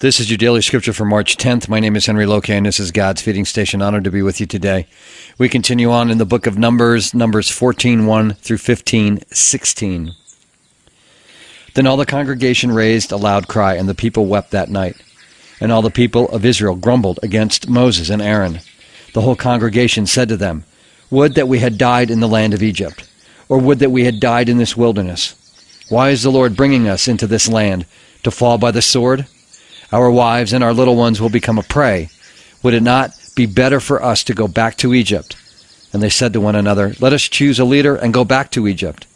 This is your daily scripture for March 10th. My name is Henry Loke, and this is God's Feeding Station. Honored to be with you today. We continue on in the book of Numbers 14:1 through 15:16. Then all the congregation raised a loud cry, and the people wept that night. And all the people of Israel grumbled against Moses and Aaron. The whole congregation said to them, "Would that we had died in the land of Egypt, or would that we had died in this wilderness. Why is the Lord bringing us into this land, to fall by the sword? Our wives and our little ones will become a prey. Would it not be better for us to go back to Egypt?" And they said to one another, "Let us choose a leader and go back to Egypt."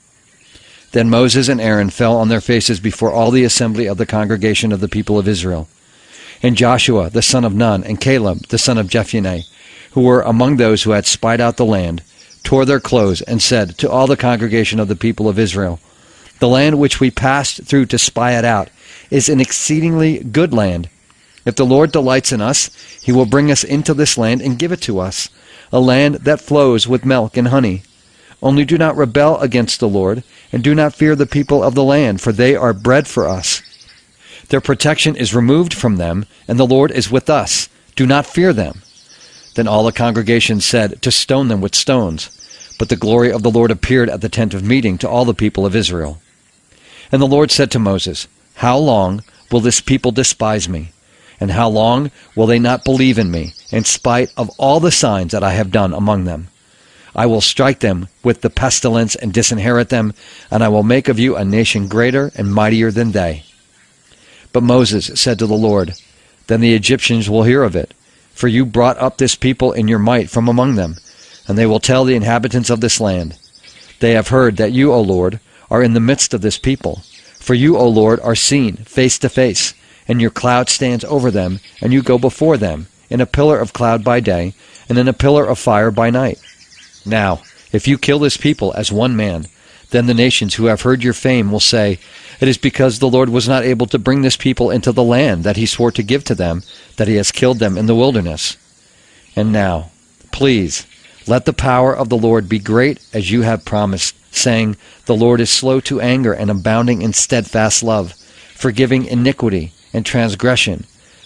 Then Moses and Aaron fell on their faces before all the assembly of the congregation of the people of Israel. And Joshua the son of Nun and Caleb the son of Jephunneh, who were among those who had spied out the land, tore their clothes and said to all the congregation of the people of Israel, "The land which we passed through to spy it out is an exceedingly good land. If the Lord delights in us, he will bring us into this land and give it to us, a land that flows with milk and honey. Only do not rebel against the Lord, and do not fear the people of the land, for they are bread for us. Their protection is removed from them, and the Lord is with us. Do not fear them." Then all the congregation said to stone them with stones. But the glory of the Lord appeared at the tent of meeting to all the people of Israel. And the Lord said to Moses, "How long will this people despise me? And how long will they not believe in me, in spite of all the signs that I have done among them? I will strike them with the pestilence and disinherit them, and I will make of you a nation greater and mightier than they." But Moses said to the Lord, "Then the Egyptians will hear of it, for you brought up this people in your might from among them, and they will tell the inhabitants of this land. They have heard that you, O Lord, are in the midst of this people. For you, O Lord, are seen face to face, and your cloud stands over them, and you go before them, in a pillar of cloud by day, and in a pillar of fire by night. Now, if you kill this people as one man, then the nations who have heard your fame will say, 'It is because the Lord was not able to bring this people into the land that he swore to give to them, that he has killed them in the wilderness.' And now, please, let the power of the Lord be great as you have promised, saying, 'The Lord is slow to anger and abounding in steadfast love, forgiving iniquity and transgression,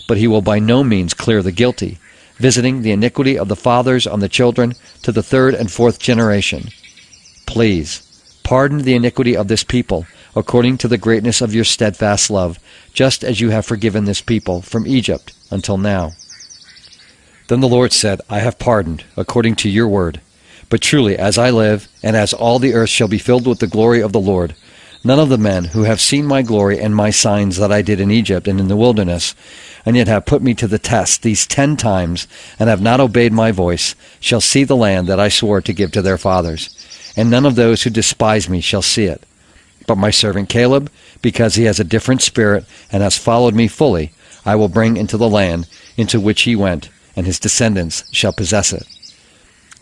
but he will by no means clear the guilty, visiting the iniquity of the fathers on the children to the third and fourth generation. Please, pardon the iniquity of this people, according to the greatness of your steadfast love, just as you have forgiven this people from Egypt until now.' Then the Lord said, 'I have pardoned, according to your word. But truly, as I live, and as all the earth shall be filled with the glory of the Lord, none of the men who have seen my glory and my signs that I did in Egypt and in the wilderness, and yet have put me to the test these 10 times, and have not obeyed my voice, shall see the land that I swore to give to their fathers. And none of those who despise me shall see it. But my servant Caleb, because he has a different spirit and has followed me fully, I will bring into the land into which he went, and his descendants shall possess it.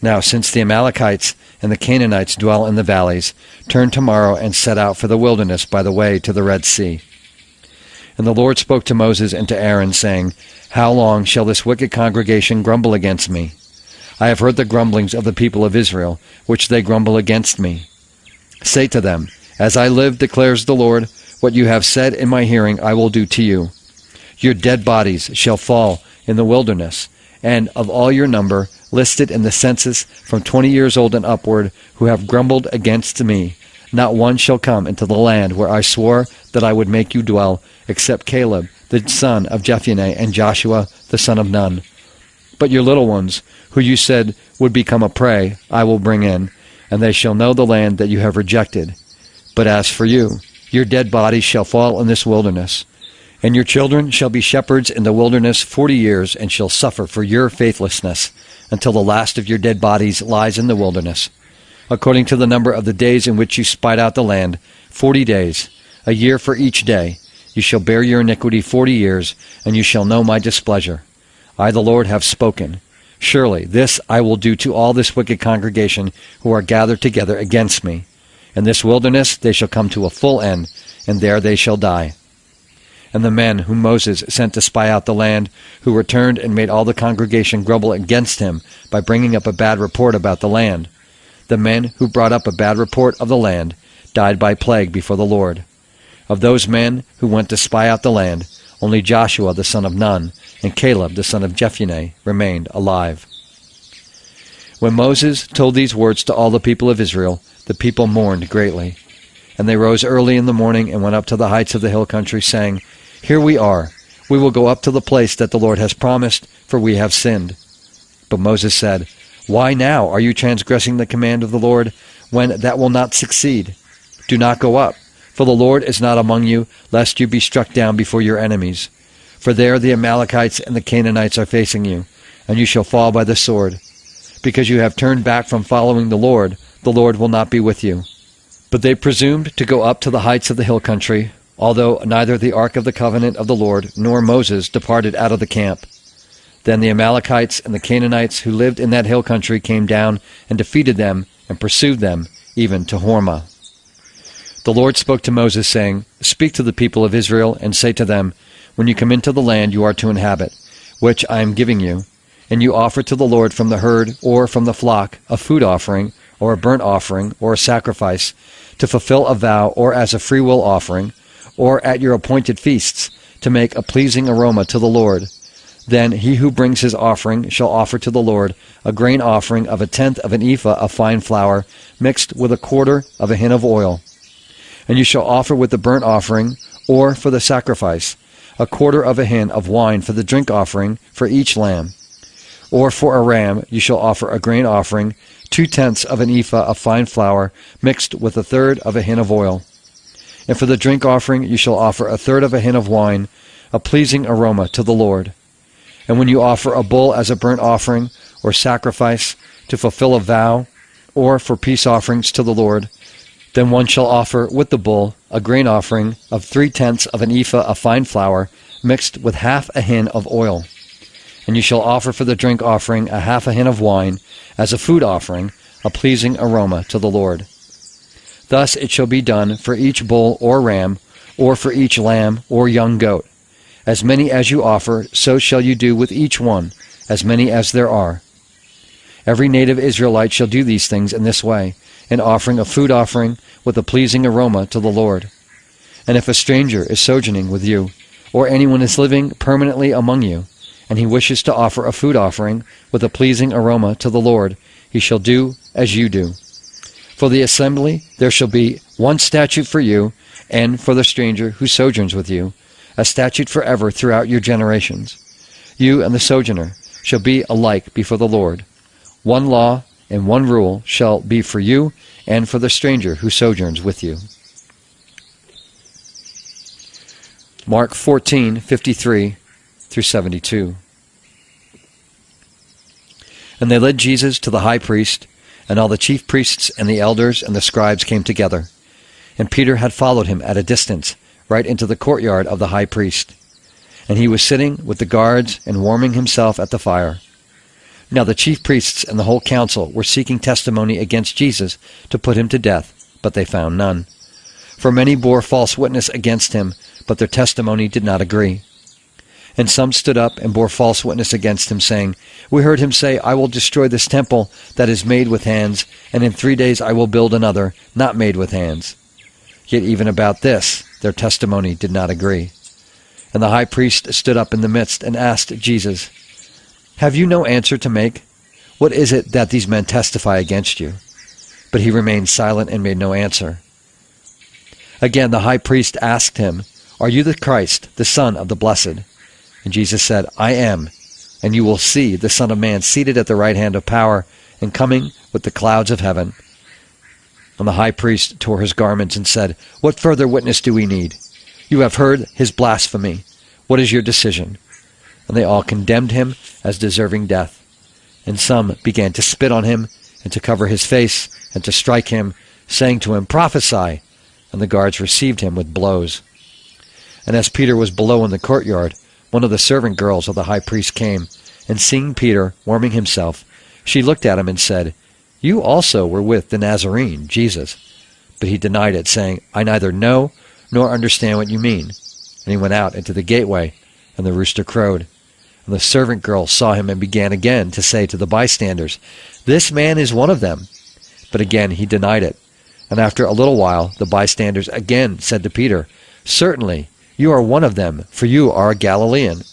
Now, since the Amalekites and the Canaanites dwell in the valleys, turn tomorrow and set out for the wilderness by the way to the Red Sea." And the Lord spoke to Moses and to Aaron, saying, "How long shall this wicked congregation grumble against me? I have heard the grumblings of the people of Israel, which they grumble against me. Say to them, 'As I live, declares the Lord, what you have said in my hearing I will do to you. Your dead bodies shall fall in the wilderness, and of all your number, listed in the census from 20 years old and upward, who have grumbled against me, not one shall come into the land where I swore that I would make you dwell, except Caleb the son of Jephunneh and Joshua the son of Nun. But your little ones, who you said would become a prey, I will bring in, and they shall know the land that you have rejected. But as for you, your dead bodies shall fall in this wilderness. And your children shall be shepherds in the wilderness 40 years, and shall suffer for your faithlessness, until the last of your dead bodies lies in the wilderness. According to the number of the days in which you spied out the land, 40 days, a year for each day, you shall bear your iniquity 40 years, and you shall know my displeasure. I, the Lord, have spoken. Surely this I will do to all this wicked congregation who are gathered together against me. In this wilderness they shall come to a full end, and there they shall die." And the men whom Moses sent to spy out the land, who returned and made all the congregation grumble against him by bringing up a bad report about the land. The men who brought up a bad report of the land died by plague before the Lord. Of those men who went to spy out the land, Only Joshua the son of Nun and Caleb the son of Jephunneh remained alive. When Moses told these words to all the people of Israel, the people mourned greatly. And they rose early in the morning and went up to the heights of the hill country, saying, "Here we are. We will go up to the place that the Lord has promised, for we have sinned." But Moses said, "Why now are you transgressing the command of the Lord, when that will not succeed? Do not go up, for the Lord is not among you, lest you be struck down before your enemies. For there the Amalekites and the Canaanites are facing you, and you shall fall by the sword. Because you have turned back from following the Lord will not be with you." But they presumed to go up to the heights of the hill country, although neither the ark of the covenant of the Lord nor Moses departed out of the camp. Then the Amalekites and the Canaanites who lived in that hill country came down and defeated them and pursued them even to Hormah. The Lord spoke to Moses, saying, "Speak to the people of Israel and say to them, when you come into the land you are to inhabit, which I am giving you, and you offer to the Lord from the herd or from the flock a food offering or a burnt offering or a sacrifice, to fulfill a vow or as a freewill offering, or at your appointed feasts, to make a pleasing aroma to the Lord, then he who brings his offering shall offer to the Lord a grain offering of 1/10 of an ephah of fine flour mixed with 1/4 of a hin of oil. And you shall offer with the burnt offering, or for the sacrifice, 1/4 of a hin of wine for the drink offering for each lamb. Or for a ram you shall offer a grain offering, 2/10 of an ephah of fine flour mixed with 1/3 of a hin of oil. And for the drink offering you shall offer 1/3 of a hin of wine, a pleasing aroma to the Lord. And when you offer a bull as a burnt offering or sacrifice to fulfill a vow, or for peace offerings to the Lord, then one shall offer with the bull a grain offering of 3/10 of an ephah of fine flour mixed with 1/2 a hin of oil. And you shall offer for the drink offering 1/2 a hin of wine as a food offering, a pleasing aroma to the Lord. Thus it shall be done for each bull or ram, or for each lamb or young goat. As many as you offer, so shall you do with each one, as many as there are. Every native Israelite shall do these things in this way, in offering a food offering with a pleasing aroma to the Lord. And if a stranger is sojourning with you, or anyone is living permanently among you, and he wishes to offer a food offering with a pleasing aroma to the Lord, he shall do as you do. For the assembly there shall be one statute for you, and for the stranger who sojourns with you, a statute forever throughout your generations. You and the sojourner shall be alike before the Lord. One law and one rule shall be for you and for the stranger who sojourns with you." Mark 14:53 through 72. And they led Jesus to the high priest, and all the chief priests and the elders and the scribes came together. And Peter had followed him at a distance, right into the courtyard of the high priest. And he was sitting with the guards and warming himself at the fire. Now the chief priests and the whole council were seeking testimony against Jesus to put him to death, but they found none. For many bore false witness against him, but their testimony did not agree. And some stood up and bore false witness against him, saying, "We heard him say, 'I will destroy this temple that is made with hands, and in 3 days I will build another, not made with hands.' Yet even about this their testimony did not agree. And the high priest stood up in the midst and asked Jesus, 'Have you no answer to make? What is it that these men testify against you?' But he remained silent and made no answer. Again the high priest asked him, 'Are you the Christ, the Son of the Blessed?' And Jesus said, 'I am, and you will see the Son of Man seated at the right hand of power and coming with the clouds of heaven.' And the high priest tore his garments and said, 'What further witness do we need? You have heard his blasphemy. What is your decision?' And they all condemned him as deserving death. And some began to spit on him, and to cover his face, and to strike him, saying to him, 'Prophesy!' And the guards received him with blows. And as Peter was below in the courtyard, one of the servant girls of the high priest came, and seeing Peter warming himself, she looked at him and said, 'You also were with the Nazarene, Jesus.' But he denied it, saying, 'I neither know nor understand what you mean.' And he went out into the gateway, and the rooster crowed. And the servant girl saw him and began again to say to the bystanders, 'This man is one of them.' But again he denied it. And after a little while the bystanders again said to Peter, 'Certainly, You are one of them, for you are a Galilean."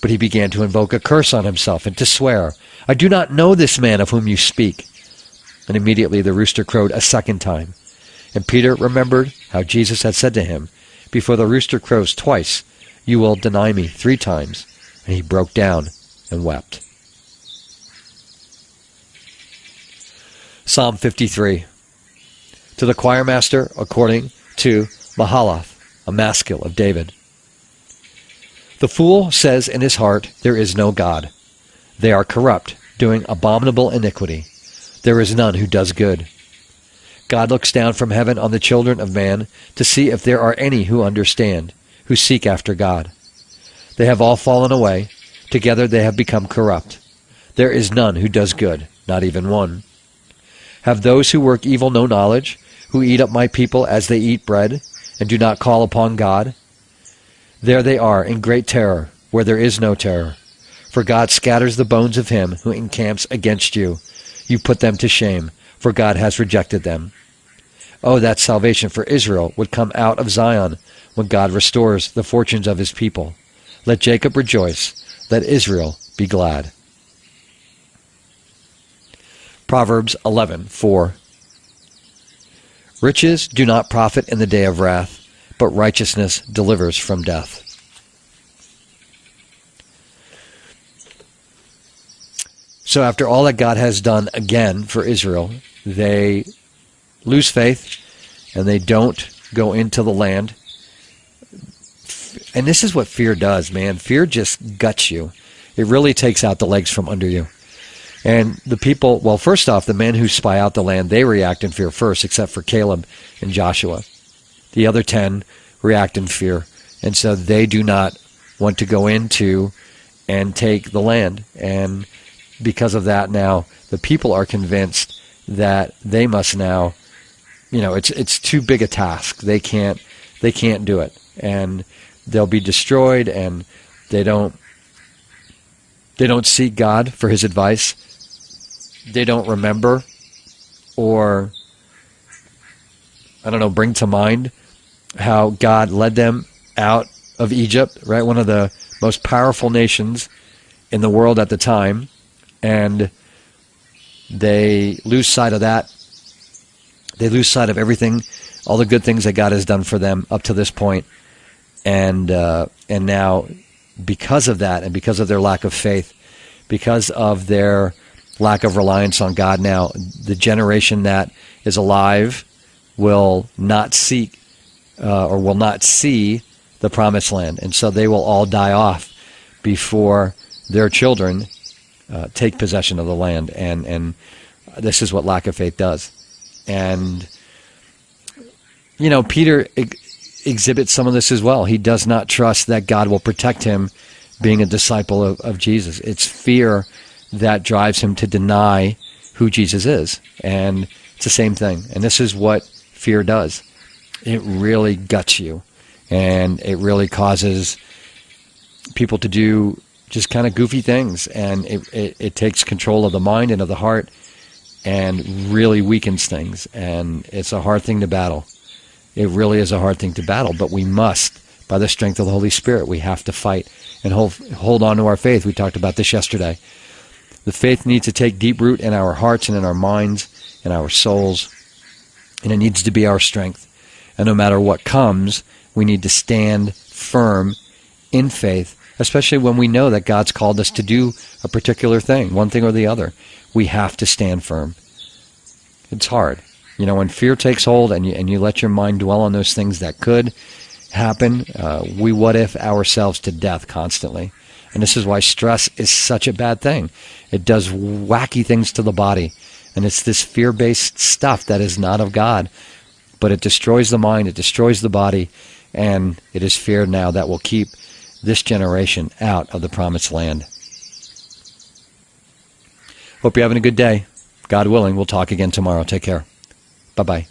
But he began to invoke a curse on himself and to swear, "I do not know this man of whom you speak." And immediately the rooster crowed a second time. And Peter remembered how Jesus had said to him, "Before the rooster crows twice, you will deny me 3 times." And he broke down and wept. Psalm 53. To the choir master, according to Mahalath, a maskil of David. The fool says in his heart, "There is no God." They are corrupt, doing abominable iniquity. There is none who does good. God looks down from heaven on the children of man to see if there are any who understand, who seek after God. They have all fallen away. Together they have become corrupt. There is none who does good, not even one. Have those who work evil no knowledge, who eat up my people as they eat bread, and do not call upon God? There they are in great terror, where there is no terror. For God scatters the bones of him who encamps against you. You put them to shame, for God has rejected them. Oh, that salvation for Israel would come out of Zion when God restores the fortunes of his people. Let Jacob rejoice. Let Israel be glad. Proverbs 11:4. Riches do not profit in the day of wrath, but righteousness delivers from death. So after all that God has done again for Israel, they lose faith and they don't go into the land. And this is what fear does, man. Fear just guts you. It really takes out the legs from under you. And the people, well, first off, the men who spy out the land, they react in fear first, except for Caleb and Joshua. The other 10 react in fear. And so they do not want to go into and take the land. And because of that, now the people are convinced that they must now, it's too big a task. They can't do it. And they'll be destroyed, and they don't seek God for his advice. They don't remember or, bring to mind how God led them out of Egypt, right? One of the most powerful nations in the world at the time. And they lose sight of that. They lose sight of everything, all the good things that God has done for them up to this point. And now, because of that, and because of their lack of faith, because of their lack of reliance on God, now the generation that is alive will not seek or will not see the promised land. And so they will all die off before their children take possession of the land. And this is what lack of faith does. And, Peter exhibits some of this as well. He does not trust that God will protect him being a disciple of Jesus. It's fear that drives him to deny who Jesus is. And it's the same thing. And this is what fear does. It really guts you. And it really causes people to do just kind of goofy things. And it takes control of the mind and of the heart and really weakens things. And it's a hard thing to battle. It really is a hard thing to battle. But we must, by the strength of the Holy Spirit, we have to fight and hold on to our faith. We talked about this yesterday. The faith needs to take deep root in our hearts and in our minds, in our souls, and it needs to be our strength. And no matter what comes, we need to stand firm in faith, especially when we know that God's called us to do a particular thing, one thing or the other. We have to stand firm. It's hard. When fear takes hold and you let your mind dwell on those things that could happen, we what-if ourselves to death constantly. And this is why stress is such a bad thing. It does wacky things to the body. And it's this fear-based stuff that is not of God. But it destroys the mind, it destroys the body, and it is fear now that will keep this generation out of the promised land. Hope you're having a good day. God willing, we'll talk again tomorrow. Take care. Bye-bye.